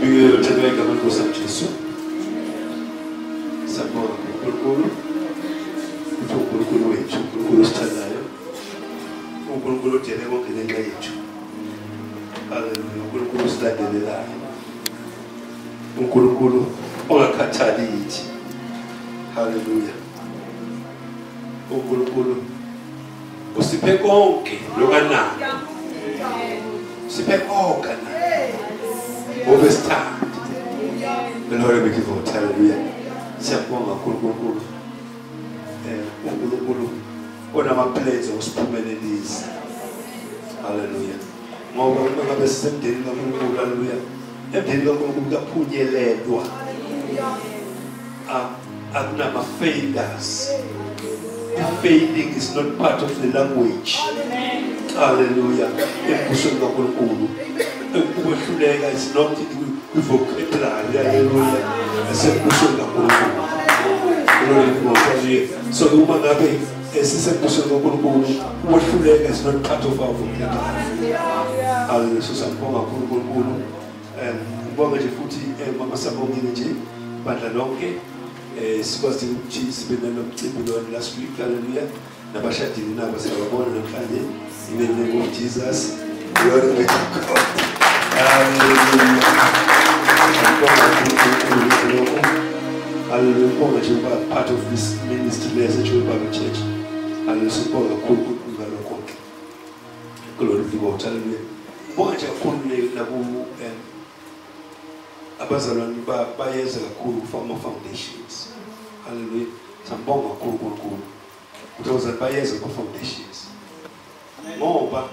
Utendeka mankosa Jesu. Sabona uNkulunkulu. uNkulunkulu wethu, uNkulunkulu osithandayo. uNkulunkulu odele konke ngenxa yethu. Haleluya. uNkulunkulu osilandelelayo. uNkulunkulu ongakhathali yithi. Haleluya. uNkulunkulu usiphe konke lokanayo. Usiphe konke nayo. Overstand. The Lord make it for hallelujah. Siyabonga uNkulunkulu. uNkulunkulu onama-plans osiphumelelisa. Hallelujah. Ngoba uma ngabe sisemndenini kaNkulunkulu, hallelujah. Emndenini kaNkulunkulu kaphunyelelwa. Akunama-failures. Failing is not part of the language. Hallelujah. Embusweni kaNkulunkulu. Ukwehluleka is not vocabulary. Hallelujah. Asembusweni kaNkulunkulu. So uma ngabe sisembusweni kaNkulunkulu, ukwehluleka is not part of our vocabulary. Hallelujah. So siyabonga kaNkulunkulu. Ngibonga nje futhi mama sabongile nje bandla lonke. Sikwazi ukuthi sibe nomcimbi lo last week. Hallelujah. Nabashadini nabo siyabona namhlanje. In the name of Jesus. Glory be to God. Hallelujah. Hallelujah. Part of this ministry as a Bible church. Hallelujah. Glory be to God. Hallelujah. Bonke kakhulu naku abazalwane bayeza kakhulu from foundations. Hallelujah. Sambonga kakhulu. Because bayeza ku foundations. Ngoba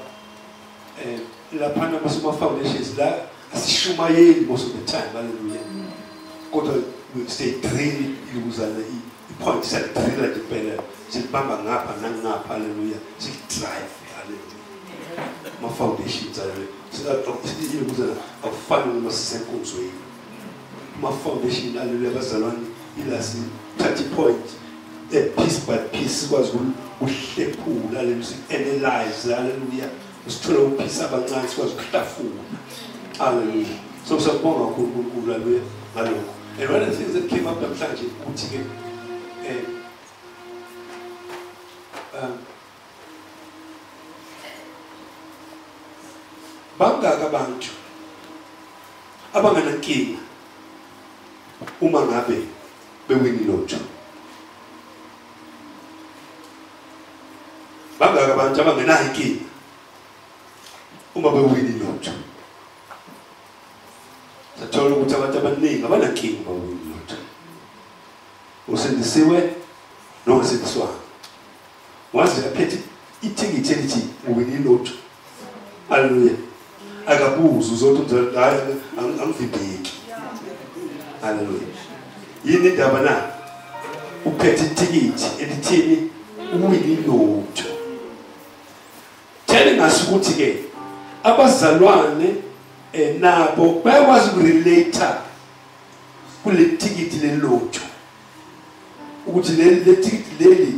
laphana basuma foundations la asishumayeli most of the time. Hallelujah. Kodwa we stay drill ukuzala i-point set drill impela sibamba ngapha nangapha. Hallelujah. Drive. Hallelujah. Ma foundations hallelujah. Ukuzala akufani noma sisenkonzweni. Ma foundation hallelujah bazalwane ilasi 30 point piece by piece was uhlephula hallelujah, analyze hallelujah, usithola upiece abancane sikwazi ukuhlafuna. Hallelujah. So siyabonga uNkulunkulu hallelujah ngalokho. And one of the things that came up namhlanje ukuthi ke bangaka abantu abanganankinga uma ngabe bewini lotho. Bangaka abantu abangenayo inkinga uma bewini lotho. Sathola ukuthi abantu abaningi abanankinga bawini lotho. Usendisiwe nongasendiswanga. Wazi aphethe ithikithi elithi uwini lotho. Hallelujah. Akabuza uzothi hayi angivimbeki. Hallelujah. Yini indaba na uphethe ithikithi elithini uwini lotho. Telling us ukuthi ke abazalwane nabo bayakwazi ukurelate kule thikithi lelotho. Ukuthi le thikithi leli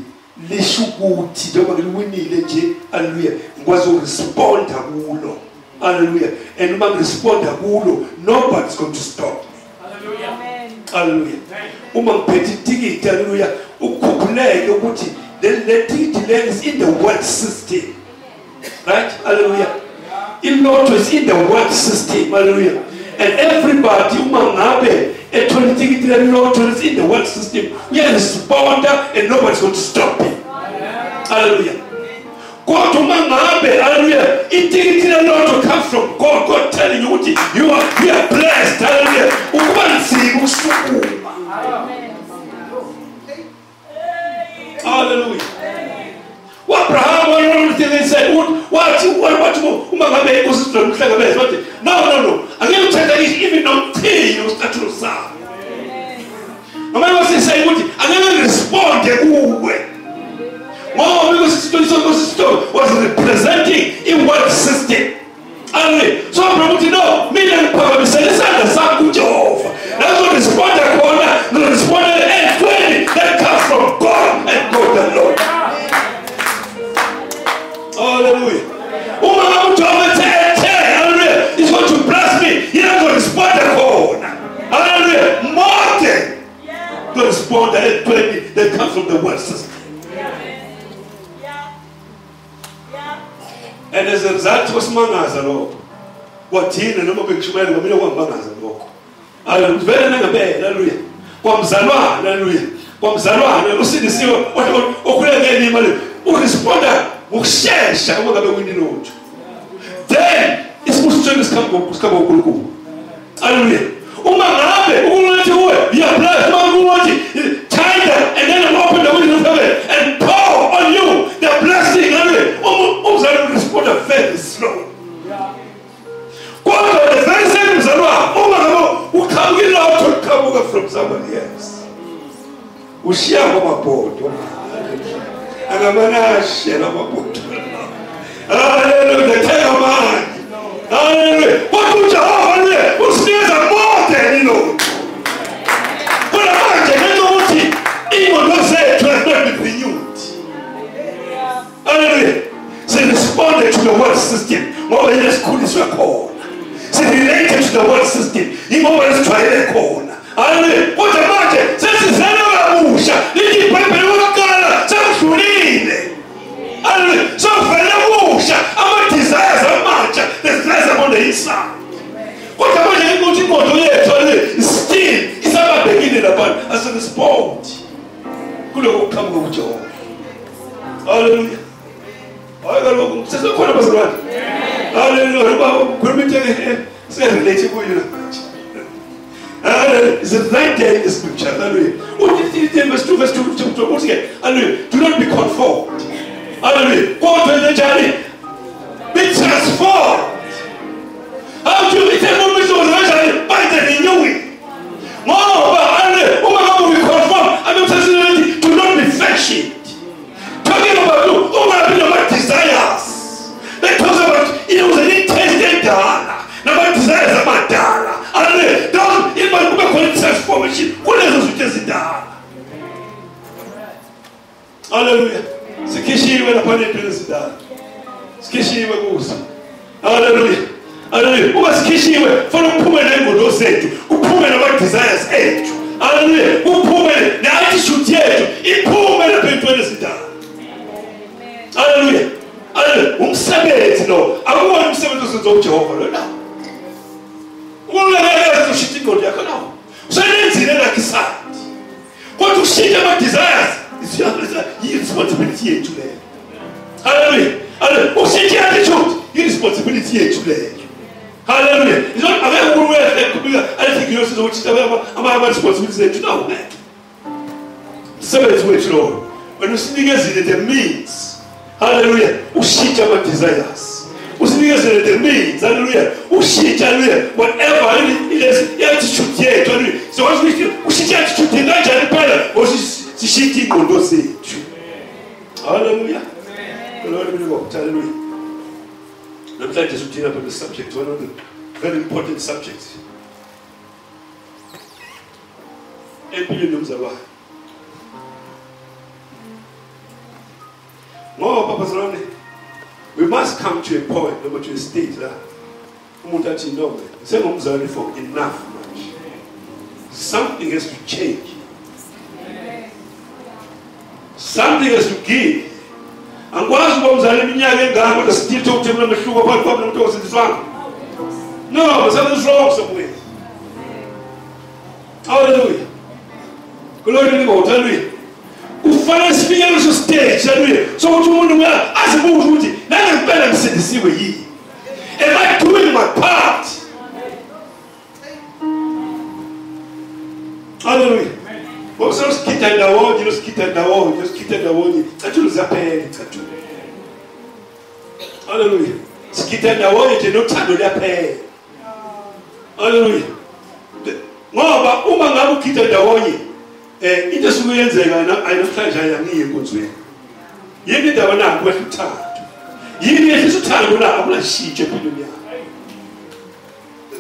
lisho ukuthi njengoba ngiwinile nje hallelujah ngikwazi ukurespond kulo. Hallelujah. And uma ngiresponda kulo nobody's going to stop me. Hallelujah. Amen. Hallelujah. Uma ngiphethe ithikithi hallelujah ukukhuphuleke ukuthi le thikithi is in the world system. Right? Hallelujah. Ilotho is in the world system. Hallelujah. And everybody uma ngabe ethola ithikithi lelotho is in the world system, uyaresponda and nobody's going to stop him. Hallelujah. God hallelujah, ithikithi lelotho comes from God. God telling you you are blessed. Hallelujah. Ukwanzima usukuma. Hallelujah. Abraham, one thing he said, what uma ngabe usizwe umhlangabeze wathi no. Angeke uthatha even nothing usithatha usaba. Noma wasisay ukuthi angeke responde kuwe. Oh, because it was representing a world system. So I'm no, million power is Jehovah. That's what respond to respond that comes from God and God the Lord. Hallelujah. Hallelujah. He's going to bless me. He's not going to respond to God. responder at 20 that comes from the word system. And as a result, was mangaza lokho. Kwathina noma bekushumayela ngamina kwangimangaza lokho. Vele nangabe, hallelujah. Kwamzalwana, hallelujah. Kwamzalwana usindisiwe okhuleke imali uresponda ngokusheshsha uma ngabe wini lutho. Then isibusiso sikhamba uNkulunkulu. Hallelujah. Uma ngabe uNkulunkulu uwe uyabless uNkulunkulu tighter and then open the window of heaven and pour on you the blessing. Hallelujah. Umzalwane responda very slow. Kodwa the very same mzalwane uma ngabe ukhambile uthola from somebody else. Ushiya kwamabhodo. Angamanashe namabhodo. Hallelujah. Tell man. Hallelujah. What would you have? Usinikeza more than you know. Kuna manje nenokuthi imoto zethu has not been renewed. Hallelujah. So responded to the world system. Ngoba yesikhuliswe khona. So related to the world system. Ingoba lesijwayele khona. Hallelujah. Kodwa manje sesizana kabusha. Lithi iBhayibheli lokuqala sekudlulile. Hallelujah. So vele kabusha ama-desires amatsha. The desires upon the inside. Kodwa manje ukuthi imoto yethu still isababhekile labantu asirespond kuloko kuqhamuka kuJehova. Hallelujah. Hayi kaloku sesekhona bazalwane. Hallelujah. Khuluma into se-relate kuyo manje. It's a right there in the scripture. Hallelujah. Verse 2, verse 2, once again. Hallelujah. Do not be conformed. Hallelujah. Be transformed. How do you be transformed? By the renewing. Moreover, hallelujah. Oh, be conformed. I mean, do not be fashioned. Talking about you, about desires. That talks about it was an intended dollar. Now, desires about dollar. Hallelujah. Don't even call it transformation. What else is it done? Hallelujah. Sikishiwe na pale president. Sikishiwe kuzo. Hallelujah. Hallelujah. Uma sikishiwe funa uphume nengodo zethu, uphume nama desires ethu. Hallelujah. Uphume na attitude yethu, iphume na phethu president. Hallelujah. Hallelujah. Umsebenzi lo, akuwona umsebenzi osenza uJehova lo na. Ukuleka ushithi ingodo yakho no. Usenenzile la kisati. Kodwa ushintsha ama desires. It's your responsibility yethu leyo. Hallelujah. Hallelujah. Ushintsha attitude, your responsibility yethu leyo. Hallelujah. It's not ake uNkulunkulu ayithi ngiyosiza ukuthi ama responsibilities ethu no man. Sebenze wethu lo. When usinikezile the means. Hallelujah. Ushintsha ama desires. Usinikezile the means. Hallelujah. Ushintsha hallelujah. Whatever it is attitude yethu. Hallelujah. So once we ushintsha attitude kanjani phela sishintsha ingqondo zethu. Hallelujah. Hallelujah. Namhlanje sidinga about the subject, one of the very important subjects. Empilweni yomzalwane. Ngoba bazalwane, we must come to a point, no, to a stage la umuntu athi no, sengumzalwane for enough much. Something has to change. Something has to give. Angikwazi ukuba umzali iminyaka engaka kodwa still talk to him mehluko phakathi kwami nomuntu osindiswanga. No, but something's wrong somewhere. Hallelujah. Glory to God. Hallelujah. Kufanele sifike kuleso stage, hallelujah. So ukuthi umuntu azibuze ukuthi nami ngempela ngisindisiwe yini. Am I doing my part? Hallelujah. Você nos quita da onde, nos quita da onde, nos quita da onde. Cachu nos apele, cachu. Aleluia. Se quita da onde, não tá no apele. Aleluia. Ngoba uma ngabe quita da onde, into sukuyenzeka na ayinamhlanje ayamiye enkonzweni. Yini indaba nakho kwesithathu. Yini esithathu la akulashintshe empilweni yakho.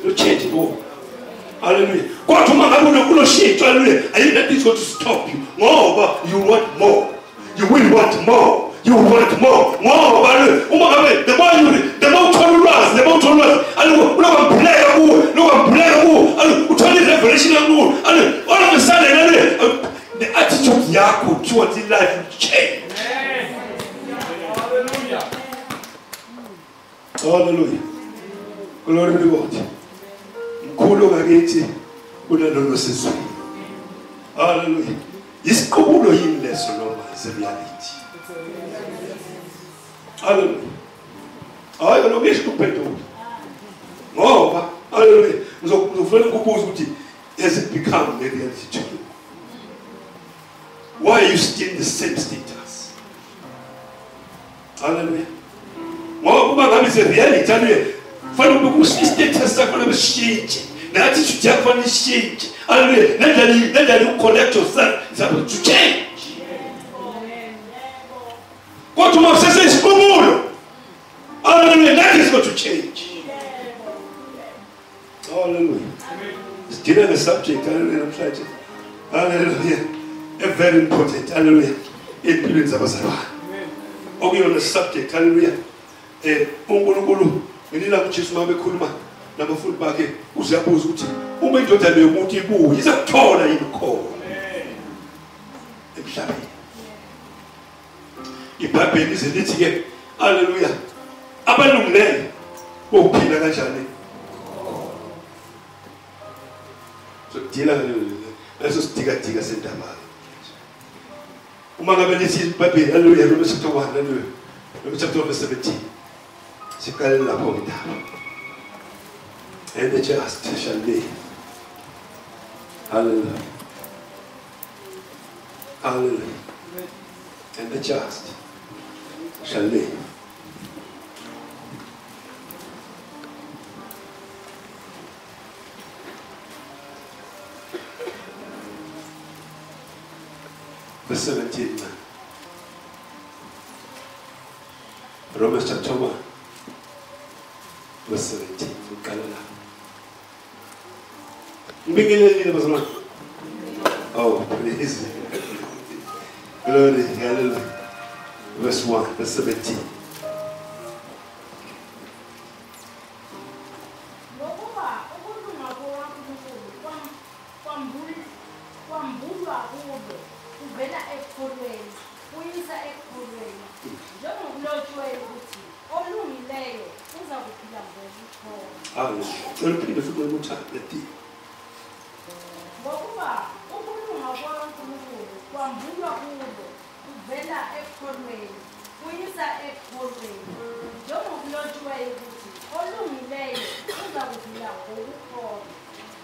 No change more. Hallelujah. Kodwa uma ngabe unoshintsho, hallelujah, ayikho nothing going to stop you. Ngoba you want more. You will want more. You want more. Ngoba uma ngabe the more uthola ulwazi, unokwambuleka kuwo, unokwambuleka kuwo, uthola revelation kuwo. All of a sudden, towards his life will change. Hallelujah. Hallelujah. Glory to God. Mkhulu ngakithi kunalolu sizwe. Hallelujah. Isiqubulo yini leso noma reality. Hallelujah. Hayi lo ngisho kuphendula. Ngoba hallelujah. Ngizofuna ukubuza ukuthi has it become a reality to you? Why are you still in the same status? Hallelujah. Ngoba ngabe se reality hallelujah. Fanele ukuthi status sakho lebeshintshe. Nathi sithi yakufana ishintshe. Hallelujah. Nendlela you connect yourself is about to change. Kodwa uma usese isiqubulo. Hallelujah. That is going to change. Hallelujah. It's dealing with the subject. Hallelujah. Hallelujah. A very important. Hallelujah. Influence of us. Okay, on the subject. Hallelujah. uNkulunkulu ngelila kuJesu uma bekhuluma nabafundi bakhe uziyabuza ukuthi uma indoda leyo umuntu ibuye izakuthola yini khona emhlabeni. iBhayibheli lithi ke haleluya abalungileyo bokuphila kanjani so dila leso sidikadika sendaba uma ngabe lithi iBhayibheli haleluya lo chapter 1 haleluya lo chapter 17 sikale lapho ngidaba and the just shall live. Hallelujah. Hallelujah. And the just shall live. Verse 17. Romans chapter 1. Verse 17. Oh, please. Glory, hallelujah. Verse 1, verse 17.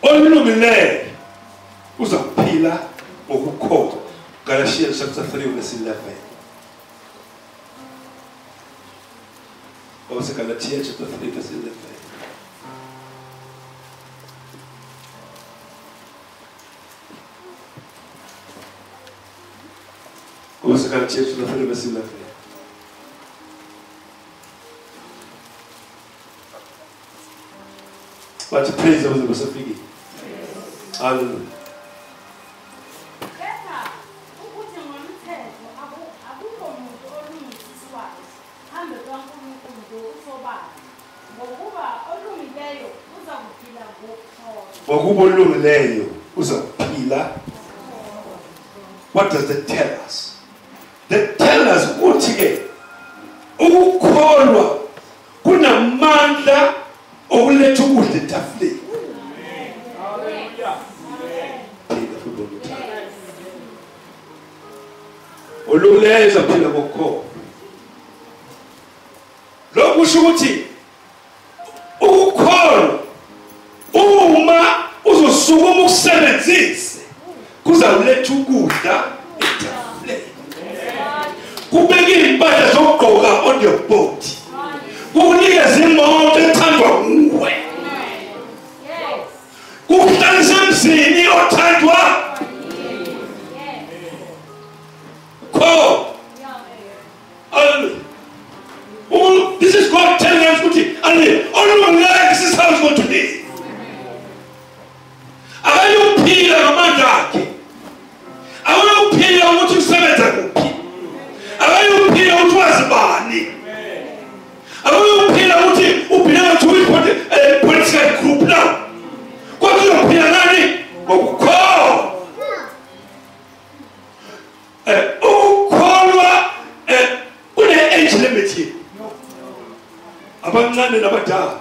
Olumile uzaphila ngokukholwa. Galatians chapter 3 verse 11. Also Galatians chapter 3 verse 11. Also Galatians chapter 3 verse 11. But praise the Lord was a biggie. Hallelujah. What does that tell us? That tell us ukuthi ukukholwa kunamandla okuletha ukudla etafuleni. Oluleza phela ngokho. Lokhu kusho ukuthi ukukholwa uma uzosukuma ukusebenzise kuzawuletha ukudla etafuleni. Kubeka impahla zokugqoka on your body. Kukunikeza imoto ethandwa nguwe. Kukuhlalisa emzini othandwa. Oh, this is God telling us, this is how it's going to be. Akayuphila ngamandla akhe. Akayuphila ukuthi usebenza kuphi. Akayuphila ukuthi wazibani. Akayuphila ukuthi ubhila to political group now. Kodwa uyophila nani? Ngokukholwa. abancane nabadala.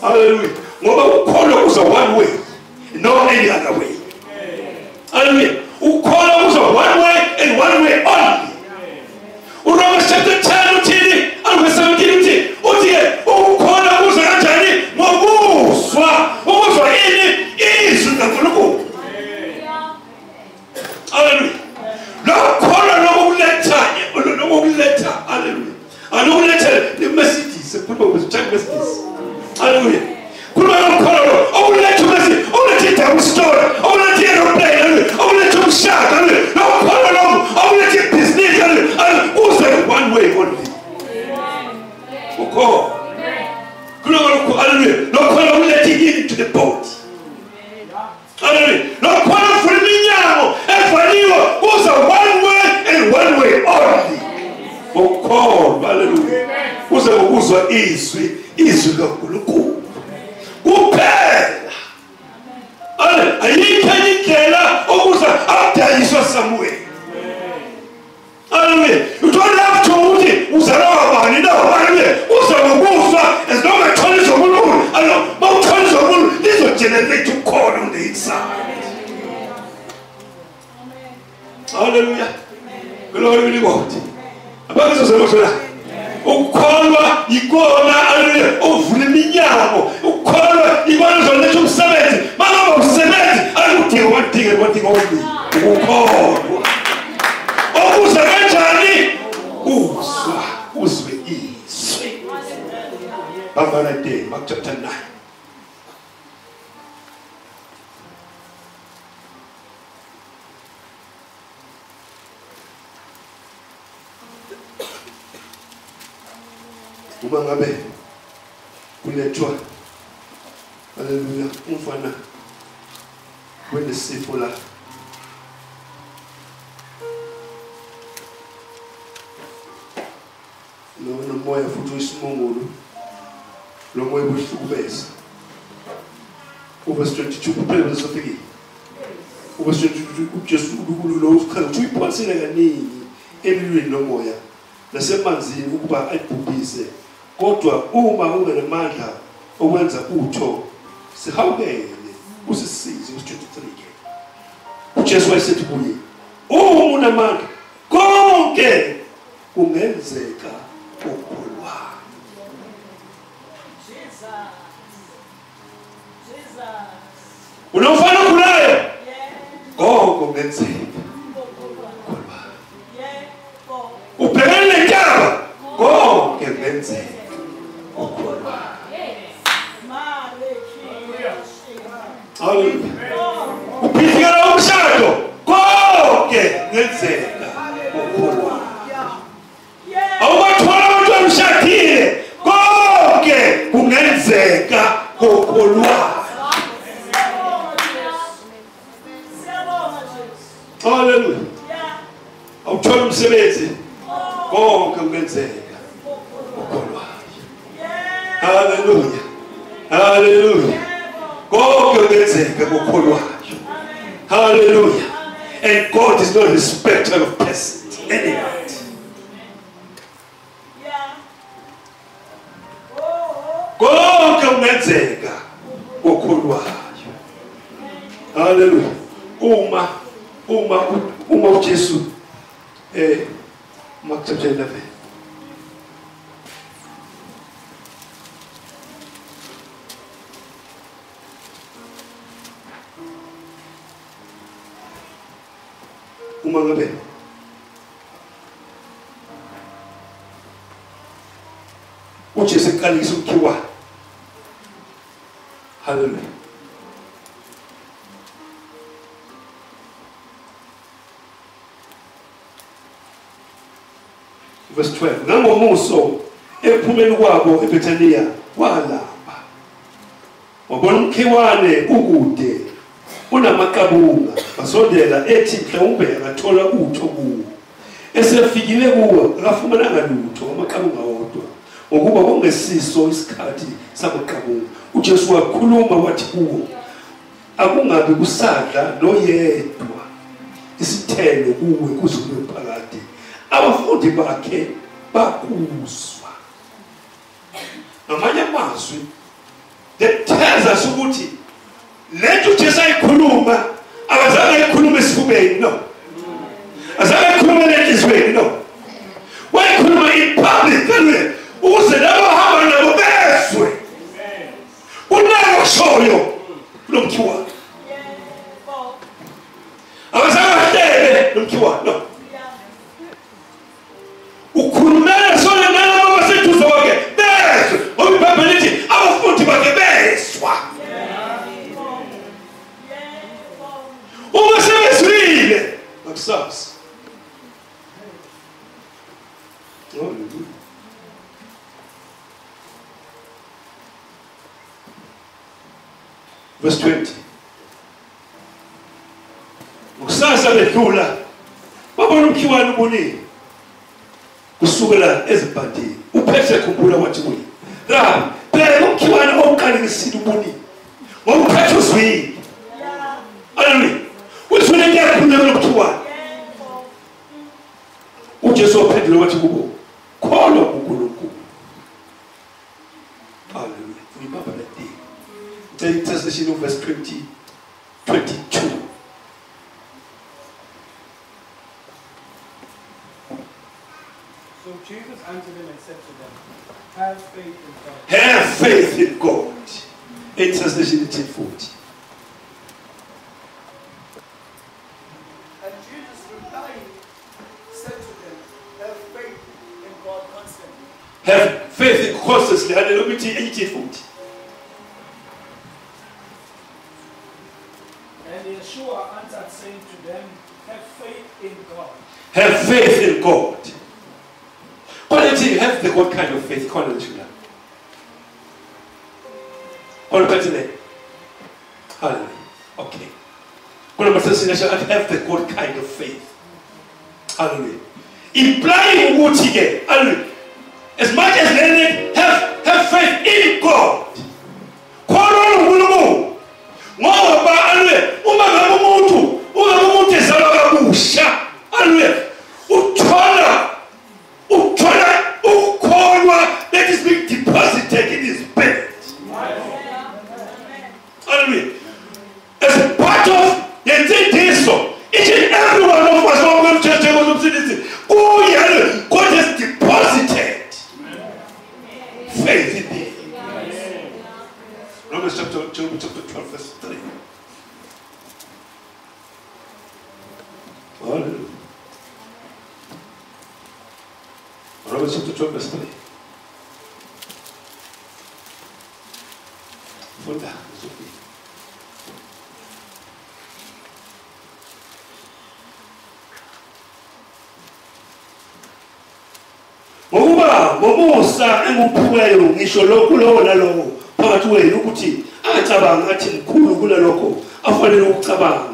Hallelujah. Ngoba ukholwa kuza one way, no any other way. Hallelujah. Ukholwa kuza one way and one way only. Romans chapter 10 uthini, verse 17 uthi ukholwa kuza kanjani? Ngokuzwa. Ukuzwa ini? Izwi likaNkulunkulu. Hallelujah. Lokholwa lokuletha, hallelujah. Anokuletha the messages, kuba messages. Hallelujah. Kuba lokholwa okuletha message, okuletha umstory, okuletha aeroplane, okuletha umshaka, lokholwa okuletha business, kuze one way only. Ukholwa. Hallelujah. Lokholwa okuletha into the boat. Hallelujah. Lokholwa for iminyango evaliwe kuza one way and one way only. Ukholwa. Hallelujah. Kuze ukuzwa izwi likaNkulunkulu kuphela. Ayikho indlela okuza adayiswa somewhere. Hallelujah. You don't have to uthi uzalwa bani na hallelujah. Uza ngokuzwa as long as uthole zokuNkulunkulu. Mawuthole zokuNkulunkulu lizo generate ukholwa on the inside. Hallelujah. Glory to God. Abakuzo zemosela. Ukholwa ikona hallelujah ovula iminyango. Ukholwa ikona zoletha umsebenzi. Mama umsebenzi akudinga one thing only. Ukholwa. Okuza kanjani? Uzwe izwi. Bambala day, Mark chapter 9. Uma ngabe kulethwa hallelujah umfana wenesifo la nomoya futhi uyisimongolo lo moya obuhlukubeza verse 22 kuphela lesofiki verse 22 uJesu lo ukhala uthi uyiphosile kaningi emlilweni lomoya nasemanzini ukuba ayibhubhise kodwa uma ungenamandla okwenza utho sihawukele usisize verse 23 uJesu wayesethi kuye uma unamandla konke kungenzeka ukholwa. Unofana khulayo konke kungenzeka ukholwa. Ubhekene nenkaba konke kungenzeka ukholwa. Hallelujah. Uphikela umshado konke kungenzeka ukholwa. Awubathola abantu abashadile konke kungenzeka ukholwa. Hallelujah. Awuthola umsebenzi konke kungenzeka ukholwa. Hallelujah. Hallelujah. Konke kungenzeka ukholwa. Hallelujah. And God is not a respecter of persons. Anyway. Konke kungenzeka ukholwayo. Hallelujah. Uma uJesu Mark chapter 11 uma ngabe uJesu eqalisa ukukhiwa. Hallelujah. Verse 12. Nangomuso ephumeni kwabo eBethania walamba. Wabona umkhiwane ukude unamaqabunga. Basondela ethi mhlawumbe angathola utho kuwo. Esefikile kuwo akafumananga lutho amaqabunga wodwa. Ngokuba kungesiso isikhathi samaqabunga. uJesu wakhuluma wathi kuwo akungabe kusadla noyedwa isithelo kuwe kuzulu phakade. Abafundi bakhe bakuzwa. ngamanye amazwi that tells us ukuthi lento Jesu ayikhuluma akazange ayikhuluma esifubeni no azange ayikhuluma lenhliziyweni no wayikhuluma in public kanwe ukuze labo hamba nabo bezwe unako shoyo lomkhiwa akazange ahlele lomkhiwa no ukhulumela sona nalabo basethuzo kwakhe bezwe ngoba iBhayibheli lithi abafundi bakhe bezwa uma sebezwile akusazi verse 20 ukusasa bedlula babona umkhiwane ubonile kusukela ezibhandini uphethe khumbula wathi kuye Rabi phela umkhiwane oqala ngesilo ubonile ngoba uphethe uzwile haleluya uthule ngiyakhuluma lokuthiwa uJesu waphendula wathi kubo kholwa kuNkulunkulu haleluya ngibaba lati take translation of verse 22 So Jesus answered them and said to them, have faith in God. Have faith in God. In translation 1040. And Jesus replying said to them, have faith in God constantly. Have faith in constantly. Hallelujah. 1840. And Yeshua answered, saying to them, have faith in God. Have faith in God. Quality, have the what kind of faith? Quality. Hallelujah. Okay. Have the God kind of faith. Hallelujah. Implying what he get. Hallelujah. As much as they have faith in God. That is being deposited in his bed. Hallelujah. As a part of so each and every one of us God has deposited faith in him. Romans chapter 12 verse 3. Hallelujah. Romans chapter 12 verse 3. For that, it's okay. Ngokuba ngomusa enguphumeyo ngisho lokhu lowo nalowo phakathi wenu ukuthi angacabanga athi mkhulu kunalokho afanele ukucabanga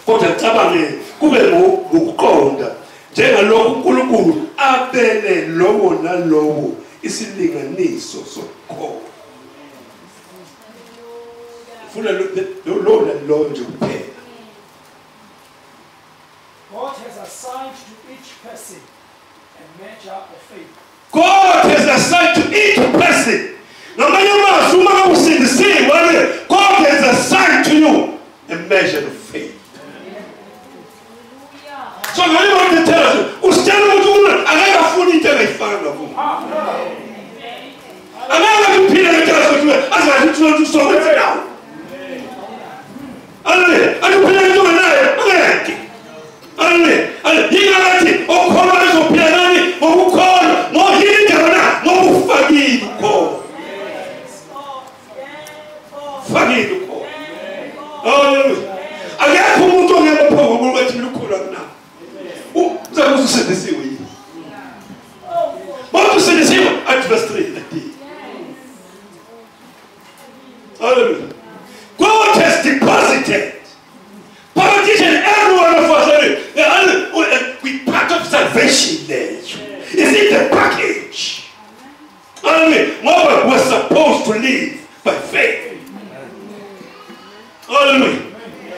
kodwa cabange kube ngokuqonda njengalokho uNkulunkulu abele lowo nalowo isilinganiso sokukholwa ufuna lo nalowo nje kuphela. God has assigned to each person a measure of faith. God has assigned to each person. God has assigned to you a measure of faith. So I want to tell you, God has deposited politician, every one of us, we part of salvation there. Is it the package? We're supposed to live by faith. Hallelujah.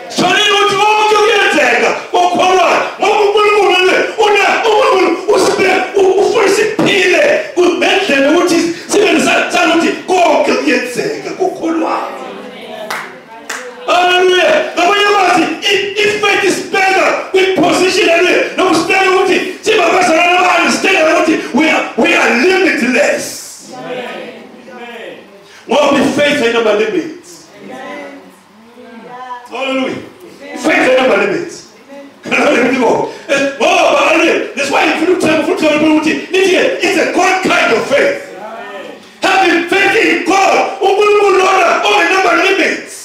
So go Ngoba faith ayinama limits. Hallelujah. Faith ayinama limits. Hallelujah. That's why if you look at it's a God kind of faith. Having faith in God, number limits.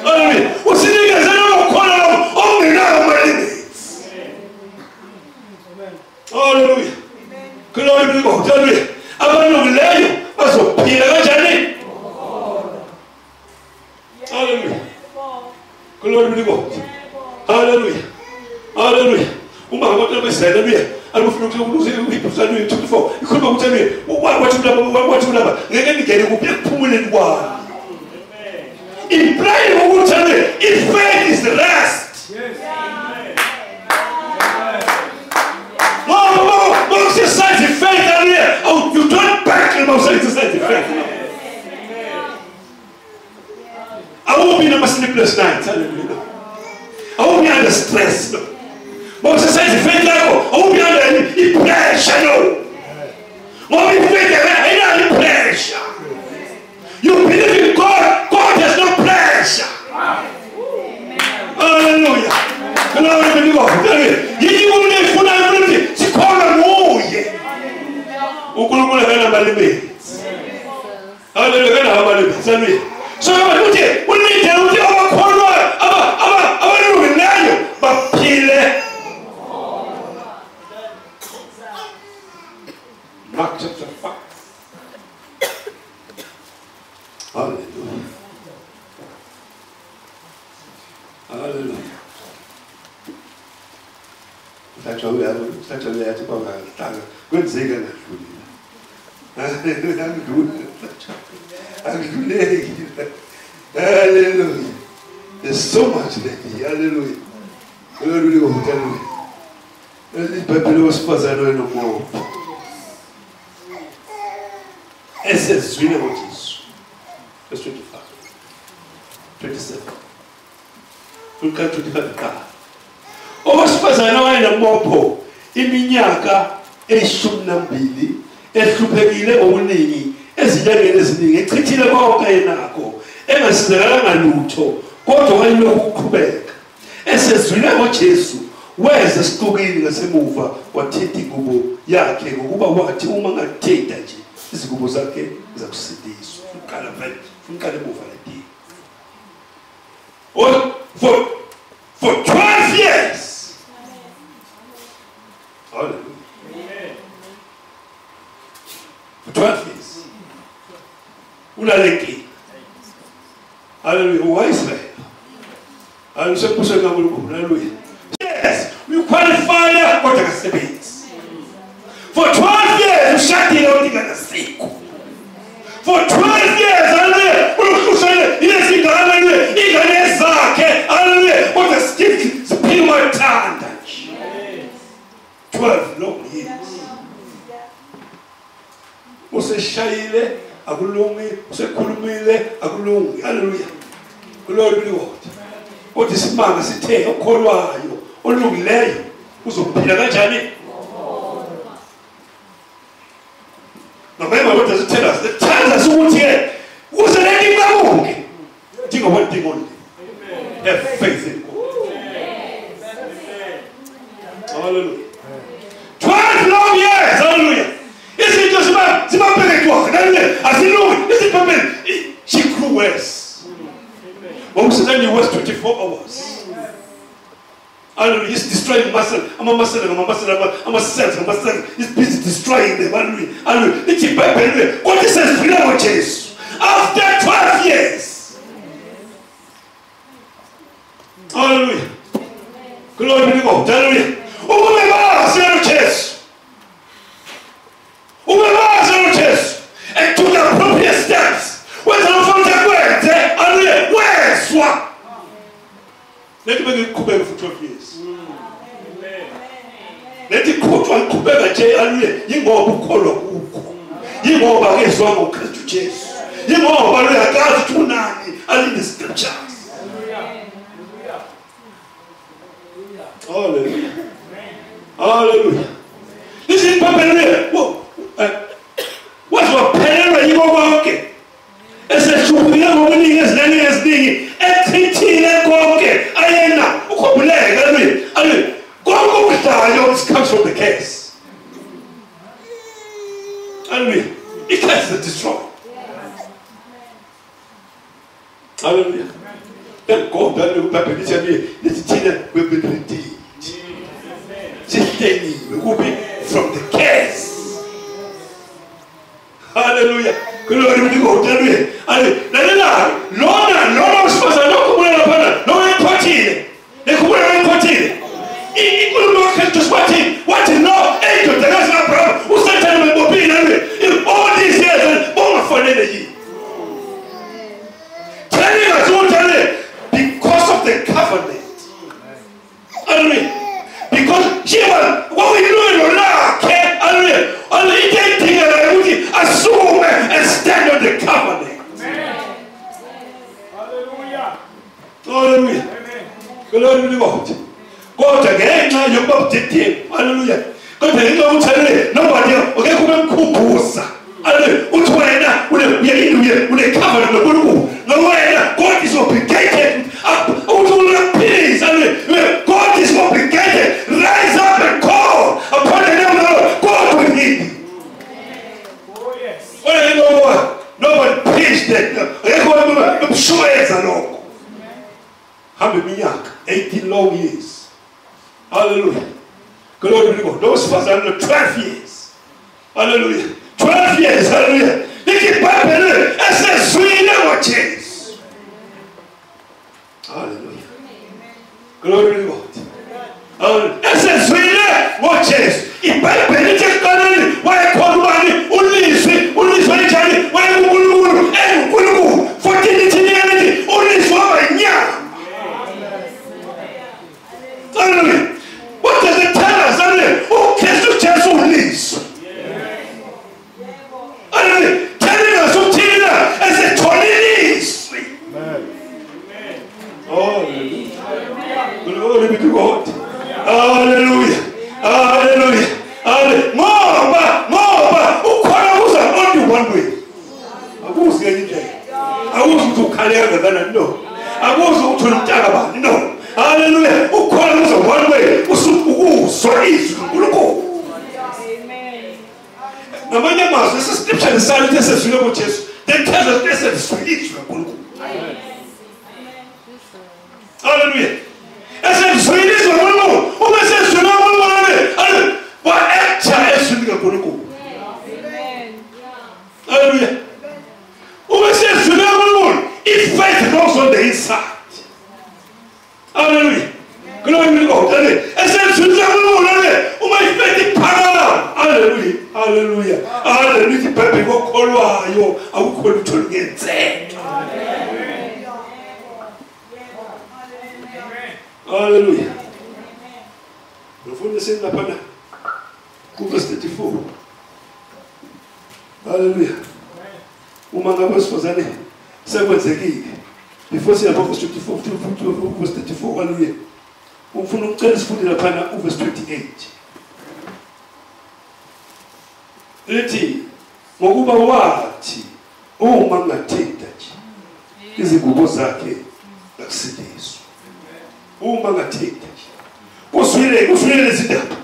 Limits. Hallelujah. Hallelujah. Glory to God. Hallelujah. Abanukileyo bazophila kanjani? Hallelujah. Glory to God. Hallelujah. Hallelujah. Uma abantu besela hallelujah. Alufuna ukuthi uyiphusana uyi24. Ikhuluma ukuthi wathi ulaba ngeke ngene kuphi ekuphumuleni kwami. Implying ukuthi if faith is the rest. Yes. No, exercise the faith earlier. Oh, you don't back him out exercise the faith. I won't be in a sleepless night. Hallelujah. I won't be under stress. No. But exercise the faith level. I won't be under any pressure. No. Won't be faith any pressure. You believe in God. God has no pressure. Hallelujah. Glory to God. You will live for everything. She called a moye. Ukulunkulu akana limits. Hallelujah. Akana limits. So ukuthi unide ukuthi abakholwa abalungileyo baphile. Mark chapter 5. Hallelujah. Hallelujah. Such a way to go and good second. Hallelujah. There's so much there. Hallelujah. Hallelujah. This Bible was supposed to know no more. It says, we know what is. Verse 25. 27. Look at 25. Owesifazane wayenamopho iminyaka 12 ehluphekile okuningi ezinyangeni eziningi echithile konke yenakho engasizakalanga lutho kodwa wayelokhu uqhubeka esezwile ngoJesu weza esiqukini ngasemuva wathetha ingubo yakhe ngokuba wathi uma ngathetha nje izingubo zakhe zakusindiswa uqala emuva leti for 12 years. Hallelujah. Amen. For 12 years. Unaleki. Hallelujah. Why Israel? Hallelujah. Yes, we qualify what the means. For 12 years, you shut it out in the sick. For 12 years, hallelujah. What a still my tongue. 12 long years. Useshayile akulungi, usekhulumile akulungi. Hallelujah. Glory to God. What is man sithe okholwayo olungileyo uzophila kanjani? Remember what does it tell us? It tells us ukuthi useleni babonke. Think of one thing only. Have faith in God. Hallelujah. 12 long years. Hallelujah. Is it just about Hallelujah. As you know, is it permanent? She grew worse. But we said was 24 hours. Hallelujah. He's destroying muscle. I'm a muscle. He's busy destroying them. Hallelujah. What is this? After 12 years. Hallelujah. Glory to God. Hallelujah. And took the appropriate steps. When the let me make it Kubeka for 12 years. Let it go to Kubeka J. Hallelujah. You go to Kolo. You go back as well to Jesus. You go back to God's tonight. I in the scriptures. Hallelujah. Hallelujah. This is Papa. Whoa. deliverance comes from the curse. Hallelujah. It curses and destroy. Hallelujah. Thank God that the Bible is telling me that the children will be redeemed. We will be from the curse. Hallelujah. Glory to God. Hallelujah. Lord was supposed to know no important. They could not important. What is no angel? There is no problem. Who said that we will be in all these years and more for energy? Telling us because of the covenant. Hallelujah. Because she was what we do in Allah. Hallelujah. Only anything assume and stand on the covenant. Hallelujah. Hallelujah. Glory to God. God again, now you're up to him. Hallelujah. God, nobody okay, come and cook. Hallelujah. With a covenant, God is obligated. God is obligated. Rise up and call upon the name of the Lord. God will heal. Oh, yes. Nobody preached that. I'm sure it's a no. How many 18 long years. Hallelujah. Glory to God. Those first under 12 years. Hallelujah. 12 years. Hallelujah. They keep happening. As a sweet watches. Hallelujah. Glory to God. As a sweet watches. If I penetrate God, why I call money, only Johnny, why I will 14 only Hallelujah. What does it tell us? Hallelujah. Who cares to chase who lives? Hallelujah. Telling us who Tina as a Tonilis. Hallelujah. Glory be to God. Hallelujah. Hallelujah. Hallelujah. More. Who call us only one way? I was getting there. I was to Kalea than I know. I was to Taraba. No. Hallelujah. Who called us one way? Sorry. Amen. Now, my name is this scripture is silent. This is real church. Then tell us this is spiritual. Hallelujah. I said, Swedish or one more. Who says, you know, one more? What actor is Swedish? Hallelujah. Who says, you know, one more? If faith goes on the inside. Hallelujah. Glory to God. I said, hallelujah. Hallelujah. Hallelujah. Baby, go call you. I will call you to get there. Hallelujah. The phone is in the panel. Verse 34. Hallelujah. Umanga verse for Zane. 7 seconds. Before say about verse 24, verse 34, hallelujah. Umfuna ucela sifunde lapha verse 28. Lithi ngokuba wathi uma ngathinta nje izingubo zakhe ngakusiliswa. Uma ngathinta nje. Uswile lezindaba.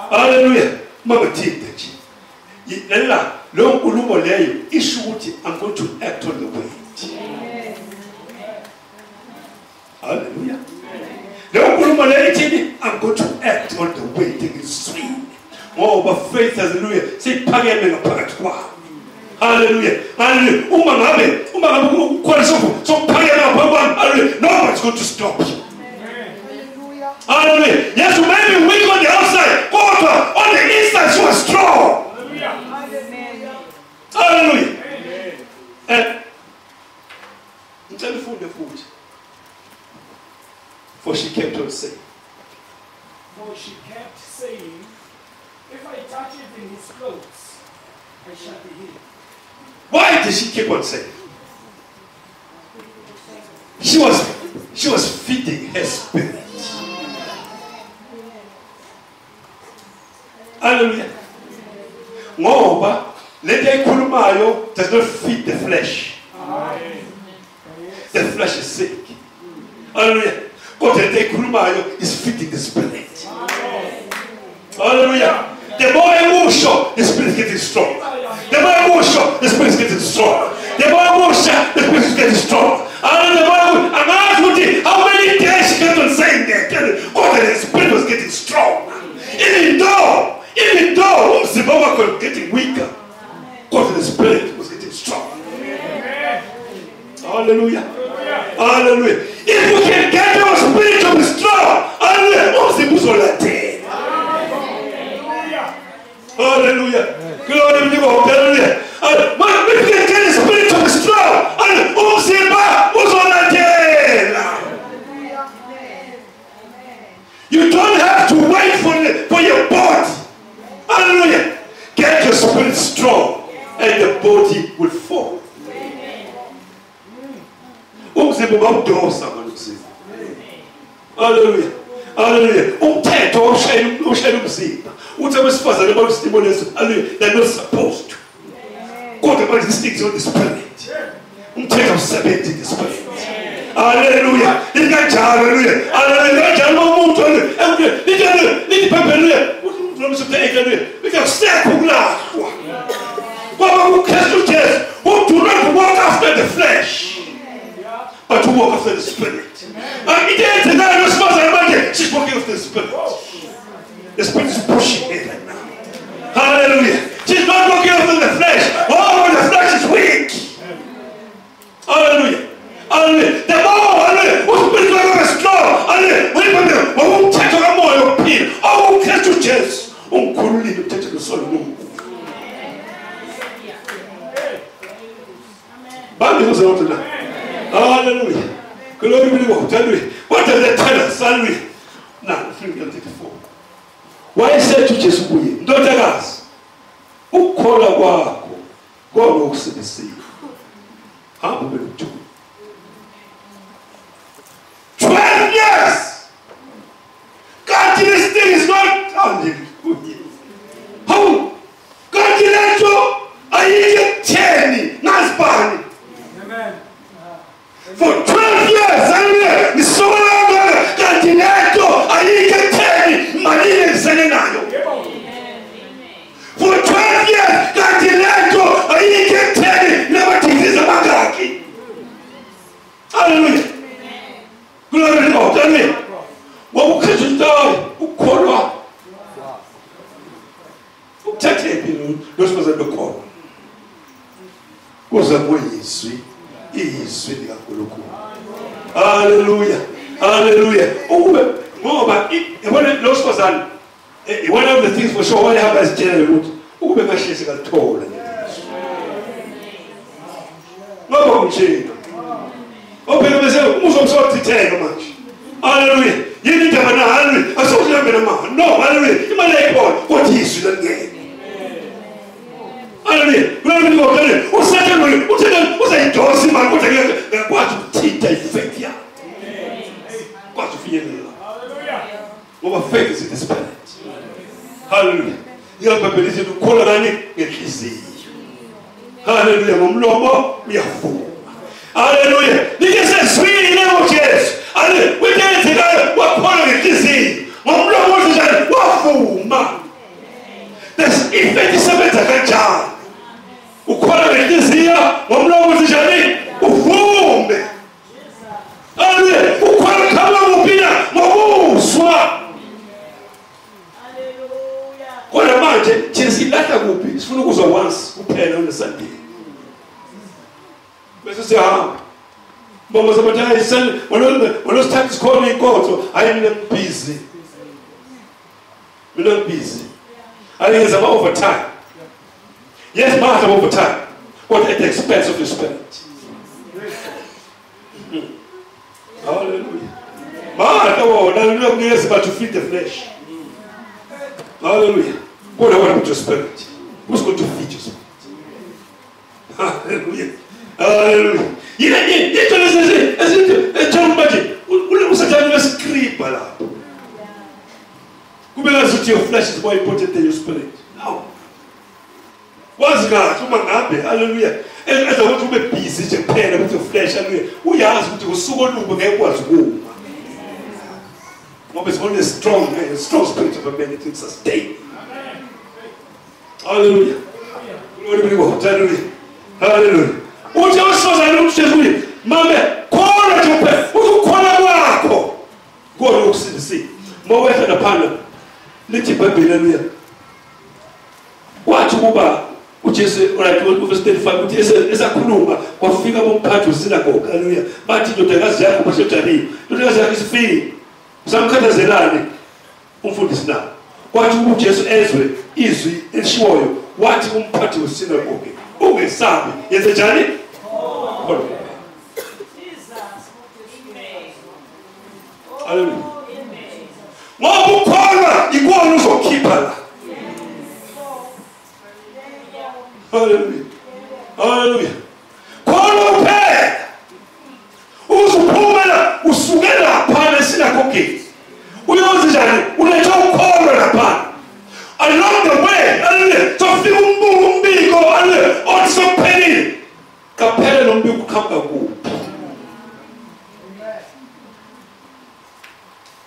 Hallelujah. Uma ngathinta nje. Lalela lo nkulumo leyo isho ukuthi I'm going to act on the weight. Hallelujah. I'm going to act on the way things swing. Oh, but faith, hallelujah. Say, Hallelujah. Hallelujah. Nobody's going to stop you. Hallelujah. Yes, you may be weak on the outside, but on the inside you are strong. Hallelujah. And tell the food. For she kept on saying. For she kept saying, if I touch it in his clothes, I shall be healed. Why did she keep on saying? She was feeding her spirit. Hallelujah. Ngoba lento ekhulumayo does not feed the flesh. The flesh is sick. Hallelujah. But lento ekhulumayo is feeding the spirit. Hallelujah. The more emotion, the spirit is getting strong. The more emotion, the spirit is getting strong. The more emotion, the spirit is getting strong. And the more, I'm asking how many days she kept on saying that. God, the spirit was getting strong. Even though Zimbabwe was getting weaker, God, the spirit was getting strong. Hallelujah. Hallelujah. If we can get our spirit to be strong, hallelujah. Hallelujah. Glory be to God. Hallelujah. If we can get the spirit to be strong, you don't have to wait for your body. Hallelujah. Get your spirit strong and the body will fall. Hallelujah. Hallelujah. They're not supposed to. God about these things on the spirit. Umthetho usebenza the spirit. Hallelujah. Hallelujah. Who do not walk after the flesh, but to walk after the spirit. She's walking after the spirit. The spirit is pushing her right now. Hallelujah. She's not walking after the flesh. Oh, the flesh is weak. Hallelujah. Hallelujah. The more, hallelujah, who's been very strong. Hallelujah. When you take on more of pain, oh, catch your chest. Oh, couldn't leave the soul move. Hallelujah. Glory be to God. Hallelujah. What does that tell us? Hallelujah. Now, 3:34. Why say to Jesus, don't tell us. Who call a walk? God walks in the sea. How will we do? 12 years! God, this thing is not hallelujah. How? God, I get 10. Nice body. Amen. For 12 years, hallelujah. The soul of God, Continental, I get 10. Money is sending out. For 12 years, Continental, I get 10. Never think this about God. Hallelujah. Glory to God. Hallelujah. What will catch you down? Who call up? Who take it? Those was at the call. Was a boy, sweet. He is sweet. Hallelujah. Hallelujah. Oh, but one of those was one of the things for sure, what happens generally, who be my shit got told. No, open myself, who's also to tell much. Hallelujah. You need to have an hallelujah. I saw you have a man. No, hallelujah. You might like what he is to the game. Hallelujah. Glory to God. What's that? What's that? Josie man. What's that? What to teach the faith here? What to feel? Hallelujah. What faith is in the spirit. Hallelujah. You have ability to call on it. Get easy. Hallelujah. We are full. Hallelujah. This is a sweet name of Jesus. Hallelujah. We can't take out what part of it is in. What fool, man. There's effect is a better job. Ukora wekizia wamlo muzijani ufumbe. Hallelujah. Ukora kama mupina mabuswa. Hallelujah. Kwa manje chesi lata kupi sifuna kuzwa once kuphela on Sunday. Bese siya mama zamatha isan when start calling God so I am not busy. We're not busy. I think it's about overtime. Yes, matter over time, but at the expense of the spirit. Hallelujah. Man, yes, but to feed the flesh. Hallelujah. What about your spirit? Who's going to feed your spirit? Hallelujah. Hallelujah. Your flesh is more important than your spirit. No. What's God? Hallelujah. As I want to be busy, Japan with your flesh, hallelujah. We ask you to so good to get what's good. What is only a strong man, a strong spirit of a man to sustain. Hallelujah. Glory be to God. Hallelujah. Hallelujah. Uthi awusozana uJesu mame khona nje ukukhona kwakho kodwa ukusindisile mawetha naphana lithi iBhayibheli haleluya wathi kuba uJesu right verse 35 uthi esakhuluma kwafika bomphathi wesinagoga haleluya bathi indodakazi yakho basejani indodakazi yakho isifile usamkhathazelane umfundisi na kwathi uJesu ezwe izwi elishiwoyo wathi umphathi wesinagoga ungesabi yenze njani haleluya ngoba ukholwa ikona uzokhipha la haleluya haleluya khona uphela uzuphumela usukela phana esinagogeni uyoze njani uletha ukholwa lapha along the way haleluya sofika umbiko haleluya othi sophelile kaphela lo mbiko ukhamba kuphi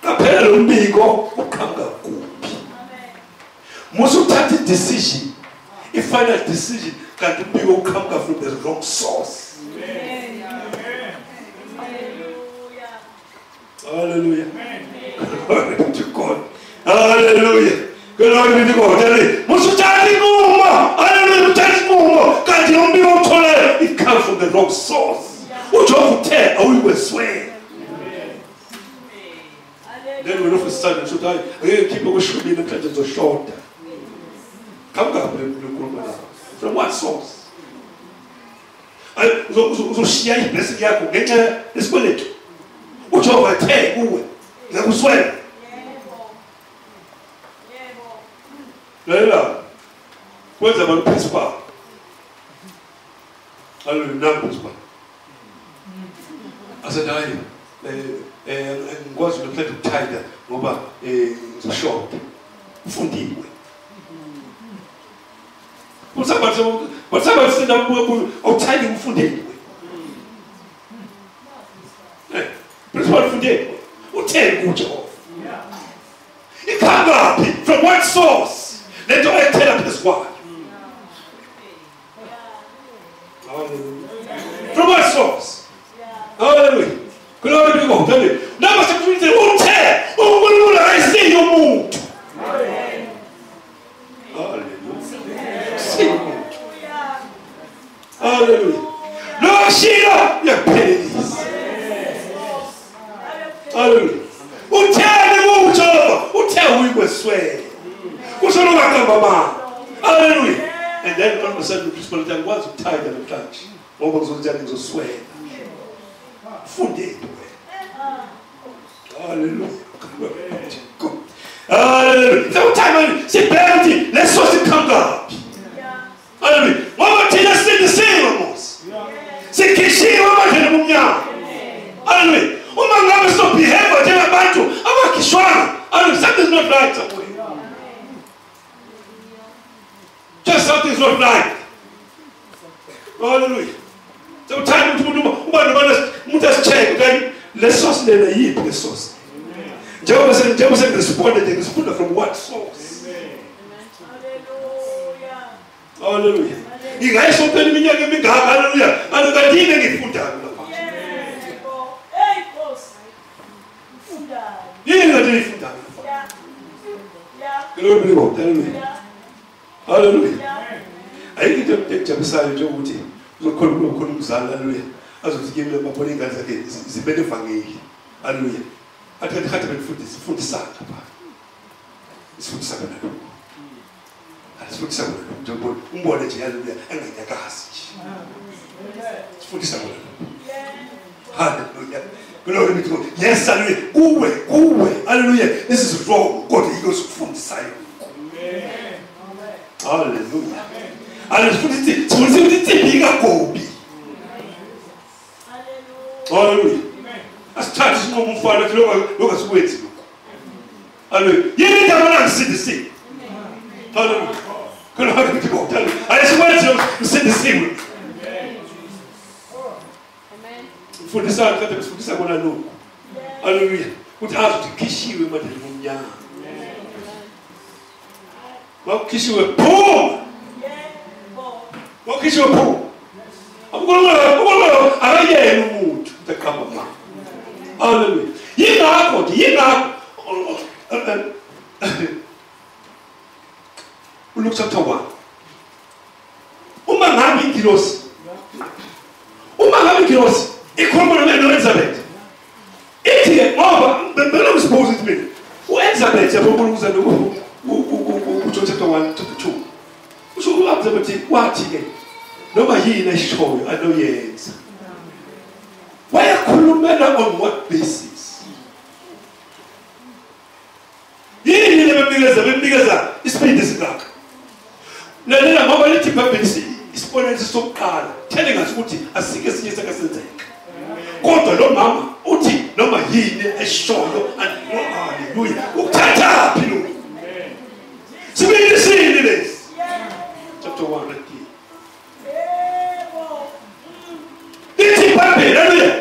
kaphela lo mbiko ukhamba kuphi musu uthatha i-decision i-final decision kanti umbiko ukhamba from the wrong source. Hallelujah. Glory to God. Hallelujah. Glory to God. Hallelujah. Musutati ngumo. Hallelujah. Musutati ngumo. Kanti umbiko uthola it comes from the wrong source. Ujovuthe awuyikweswe. Then when of a sudden should I keep away shooting the curtains of short. Come up from what source? So she is blessing Yaku, get a spirit. Which overtake who will swear. Layla, what's about principal? I will not principal. I said, and was the plate of tiger over the short. Fundi. What's about sitting up or tidy Fundi? Principal Fundi will tell you good job. It can't up from what source? Let the tell up this one. From what source? Hallelujah. Glory to God. Hallelujah. Now must have say, "Oh, tell, oh, I see your mood." Hallelujah. See your mood. Hallelujah. Lord Sheila, your pennies. Hallelujah. Oh, tell the mood, oh, tell we were swear. Who's on the hallelujah. And then all of a sudden, the principal then was tired of the church. What was telling to swear? Fundi. Hallelujah. Good. Hallelujah. So time say penalty. Let's also come up. Hallelujah. What about let's say the same almost. Say kishi what about the munya. Hallelujah. Uma ngaba stop behavior njengabantu abakishwana. Hallelujah. Something's not right somewhere. Just something's not right. Hallelujah. So time to umuntu check okay. Let's source the yip the source. Jehovah said responded from what source? Hallelujah. Hallelujah. Ingayisho phela iminyaka emingaka hallelujah. Anokadine ngifunda lapha. Hey boss. Funda. Yini ngade ngifunda lapha. Yeah. Glory to God. Hallelujah. Hallelujah. Ayikho nje nje ukuthi uzokhuluma umzala hallelujah. Azozikemela mabone ingane zakhe zibele evangeli. Hallelujah. Athathe khathe befundisa lapha. Isifundisa kana. Isifundisa kana. Njengoba umbone nje hallelujah enganyakazi. Isifundisa kana. Hallelujah. Glory be to God. Yes, hallelujah. Kuwe. Hallelujah. This is wrong. God he goes kufundisa yona. Amen. Hallelujah. Hallelujah. Hallelujah. Asithathe isinqumo umfana lokho sikwenzi lokho. Hallelujah. Yini ndabona ngisindisile. Hallelujah. Glory be to God. Hallelujah. Ayisikwenzi ngisindisile. Amen. Mfundisa kade mfundisa kona lokho. Hallelujah. Uthi athi kishiwe madele ngomnyama. Wakhishiwe boom. Wakhishwa phu. Akukho akayena umuntu ekhamba mama. Hallelujah. Yingakho Luke chapter 1. Uma ngabe ingilosi. Ikhuluma noElizabeth. Ithi ngoba bena usuppose it mina. uElizabeth yabona ukuza uJohn chapter 1 chapter 2. Usho uElizabeth wathi ke noma yini eshoyo anoyenza. Wayakhulumela on what basis? Yini lebemnikeza isipindi sikakho. Lalela ngoba lithi iBhayibheli isibonelo sokuqala telling us ukuthi asike sinye sakasenzeka. Kodwa lo mama uthi noma yini eshoyo hallelujah ukuthatha phi lo. Sibili sini lesi. Chapter 1 right here. Lithi iBhayibheli hallelujah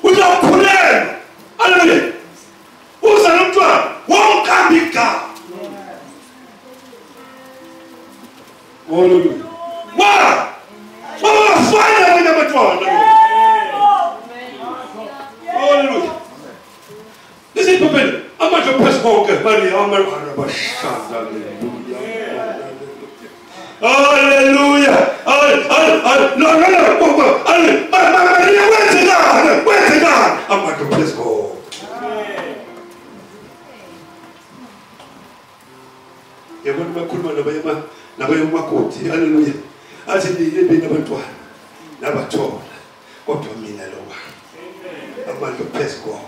uzakhulelwa hallelujah uza nomntwana wonkamika. Hallelujah. Wafana wena batwana. Hallelujah. Listen people, amanje phezulu konke manje amara bashanda hallelujah. Hallelujah. No. Wenzekani amanje phezulu. Yabona bakhuluma nabayemakhoti hallelujah. Athi nilebeni abantwana nabathola kodwa mina lo abantu phezulu.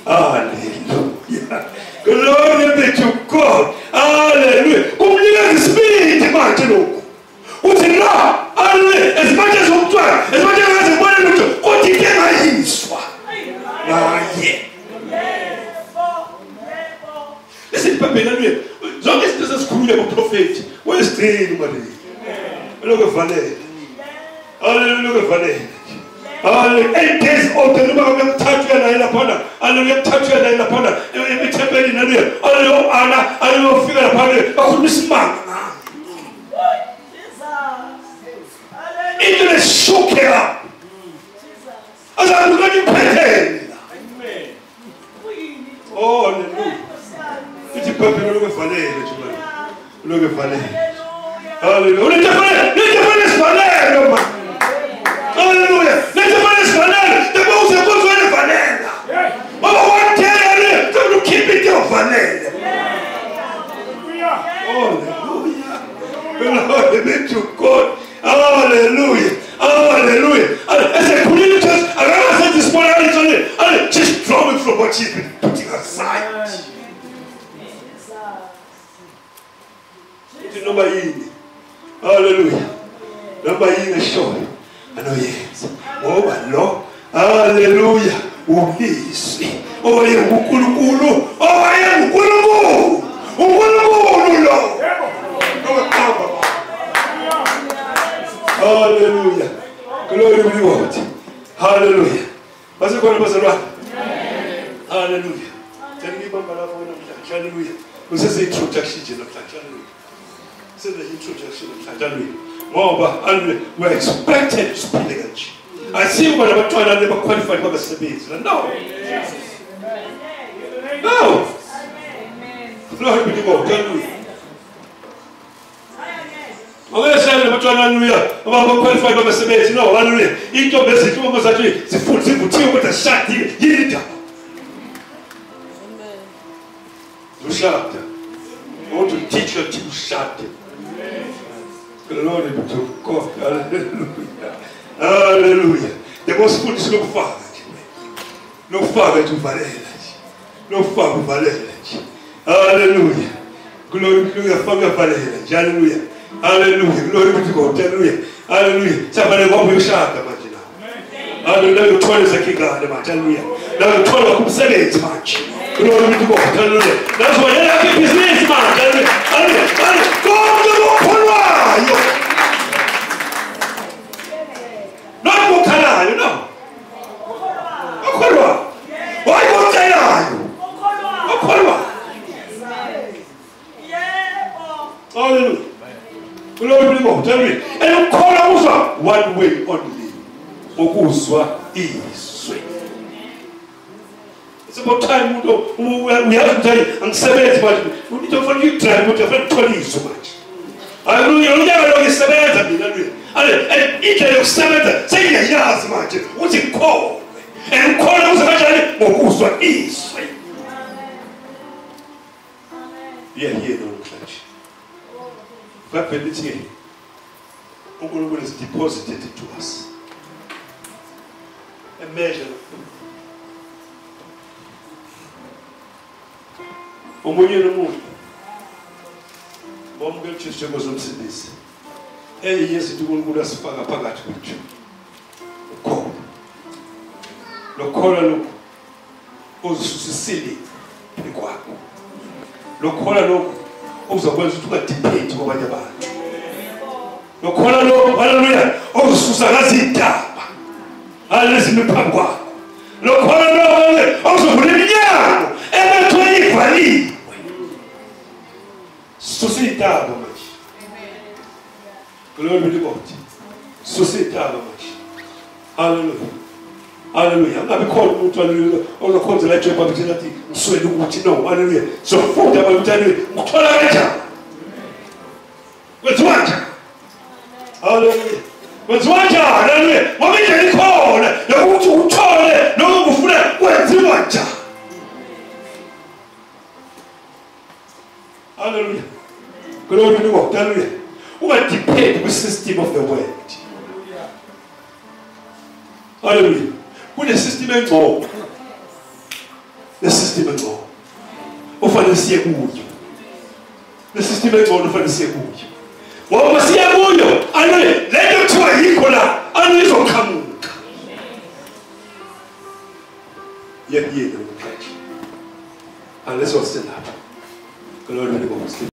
Hallelujah. Glory be to God. Hallelujah. Kumnika isipindi manje lokho. Uthi no, hallelujah. As much as umntwana, as much as ubona lutho, kodwa ke ngayiswa. Naye. Listen iBhayibheli hallelujah. Zonke izinto zesikhulule kuprofeti. Wesicini manje. Lokho fanele. Hallelujah fanele. 8 days old noma ngiyakuthatha yena laphana. Hallelujah kuthatha yena laphana emithembeni hallelujah. Hallelujah hallelujah laphana bakhuluma isimanga ngami. Into leshokhela. Azanduka ngiphethe. Amen. Oh hallelujah. Ithi iBhayibheli lokho fanele nje. Lokho fanele. Hallelujah. Let's fanele mama. Hallelujah. Let's fanele. The most important fanele. Baba watela to keep it your fanele. Hallelujah. Glory be to God. Hallelujah. Hallelujah. As a politician, I never said this morning, just drawing from what she's been putting aside. Number yini. Hallelujah. Number yini shoyo. Anoyenza. Ngoba lo. Hallelujah. Ulisi. Owaye uNkulunkulu. Owaye uNkulunkulu. uNkulunkulu lo. Hallelujah. Glory be to God. Hallelujah. Basekhona bazalwane. Hallelujah. Ngibamba lapho wena mhlanje. Hallelujah. Usese introduction nje namhlanje. Hallelujah. Say the introduction of Hallelujah. Ngoba we're expected to speak against. I see what I'm trying to never qualify for the service. No. No. Glory be to God. Hallelujah. I'm saying I'm trying to qualify for the service. No. Hallelujah. Into basic to almost actually the full thing with a shot here. To shout. I want to teach you to shout. Glory be to God. Hallelujah. Hallelujah. The most food is no father. No father to Valerian. No father Valerian. Hallelujah. Glory be to Father Valerian. Hallelujah. Hallelujah. Glory be to God. Hallelujah. Hallelujah. Somebody go with shout. Hallelujah. 12 is a king. Hallelujah. Now 12 comes 7 much. Glory be to God. Hallelujah. That's why you have to be business man. Hallelujah. Hallelujah. God the Lord. Not Mokala, you know. Okolwa. Why Mokala? Okolwa. Hallelujah. Glory be to God. Hallelujah. And Okolwa uzwa one way only, ukuzwa izwi. It's about time we have to tell angisebenzi manje. You need to find you drive ukuthi afuna ukuthola izwi manje. Hallelujah. Unyaka lo ngisebenza mina lo. Indlela yokusebenza seyiyayazi manje ukuthi ngikholwe. Ngikholwe uzakajani ngokuzwa izwi. Yeah, namhlanje. Vaphe lithi uNkulunkulu is deposited to us a measure. Omunye nomuntu bomke uJesu ngozomsindisi. Yesu uNkulunkulu asifaka phakathi kwethu. Lokhola lokho ozisusisile kwakho. Lokhola lokho uzakwenza ukuthi ungadepend kwabanye abantu. Lokhola lokho, haleluya, ozisusa ngazindaba. Haleluya phambi kwakho. Lokhola lokho ozovula iminyango ebethwe ivaliwe. Susitaba manje. Glory to God. Susitaba manje. Hallelujah. Hallelujah. Ngabe khona umuntu haleluya ozokhonza la Job abathi nathi uswele ukuthi no haleluya. So funda abantwana ukuthola kanjani? Kwenziwa kanjani? Hallelujah. Kwenziwa kanjani? Haleluya. Ngoba indlela ikhona yokuthi uthole noma ufuna kwenziwa kanjani? Hallelujah. Glory to God. Hallelujah. Ungadepend with system of the world. Hallelujah. Kune system engcono. The system engcono. Ufanele siye kuyo. The system engcono ufanele siye kuyo. Ngoba siya kuyo, haleluya. Lento kuthiwa yikho la, anizoqhamuka. Yena namhlanje. Unless wasela. Glory to God.